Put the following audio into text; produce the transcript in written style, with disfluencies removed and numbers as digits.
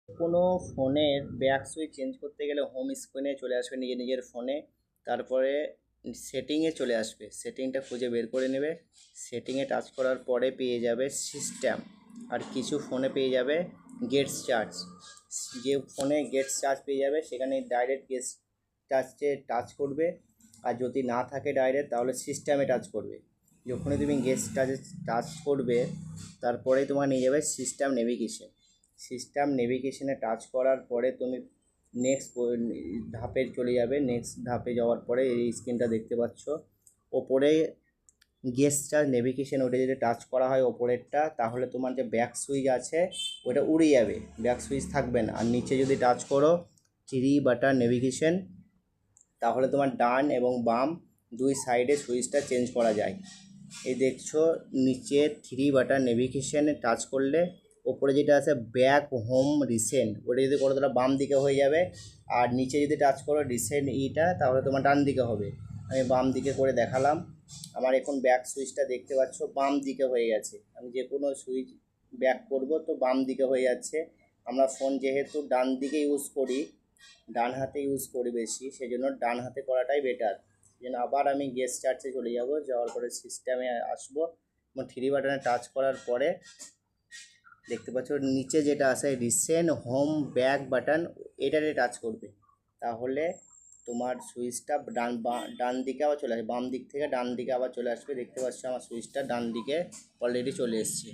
কোনো ফোনের back switch change করতে গেলে হোম স্ক্রিনে চলে আসবে নিজের নিজের ফোনে, তারপরে সেটিংয়ে চলে আসবে, সেটিংটা খুঁজে বের করে নেবে। সেটিংয়ে টাচ করার পরে পেয়ে যাবে সিস্টেম, আর কিছু ফোনে পেয়ে যাবে গেটস চার্জ। যে ফোনে গেটস চার্জ পেয়ে যাবে সেখানে ডাইরেক্ট গেটস চার্জে টাচ করবে, আর যদি না থাকে ডাইরেক্ট তাহলে সিস্টেমে টাচ করবে। যখনই তুমি গেটস চার্জে টাচ করবে তারপরেই তোমার নিয়ে যাবে সিস্টেম নেভিগেশন। সিস্টেম নেভিগেশনে টাচ করার পরে তুমি নেক্সট ধাপে চলে যাবে। নেক্সট ধাপে যাওয়ার পরে এই স্ক্রিনটা দেখতে পাচ্ছ, ওপরে গেস্টার নেভিগেশন, ওটা যদি টাচ করা হয় ওপরেরটা, তাহলে তোমার যে ব্যাক সুইচ আছে ওটা উড়ে যাবে, ব্যাক সুইচ থাকবে না। আর নিচে যদি টাচ করো থ্রি বাটন নেভিগেশন, তাহলে তোমার ডান এবং বাম দুই সাইডে সুইচটা চেঞ্জ করা যায়। এই দেখছো নিচে থ্রি বাটন নেভিগেশনে টাচ করলে ওপরে যেটা আছে ব্যাক হোম রিসেন্ট, ওটা যদি করো তাহলে বাম দিকে হয়ে যাবে। আর নিচে যদি টাচ করো রিসেন্ট ইটা, তাহলে তোমার ডান দিকে হবে। আমি বাম দিকে করে দেখালাম। আমার এখন ব্যাক সুইচটা দেখতে পাচ্ছ বাম দিকে হয়ে গেছে। আমি যে কোনো সুইচ ব্যাক করব তো বাম দিকে হয়ে যাচ্ছে। আমরা ফোন যেহেতু ডান দিকে ইউজ করি, ডান হাতে ইউজ করি বেশি, সেই জন্য ডান হাতে করাটাই বেটার। সেই জন্য আবার আমি গেস্ট চার্জে চলে যাব, যাওয়ার পরে সিস্টেমে আসবো এবং থ্রি বাটনে টাচ করার পরে দেখতে পাচ্ছ নিচে যেটা আছে রিসেন্ট হোম ব্যাক বাটন, এটাতে টাচ করবে। তাহলে তোমার সুইচটা ডান দিকে আবার চলে আসবে, বাম দিক থেকে ডান দিকে আবার চলে আসবে। দেখতে পাচ্ছ আমার সুইচটা ডান দিকে অলরেডি চলে এসছে।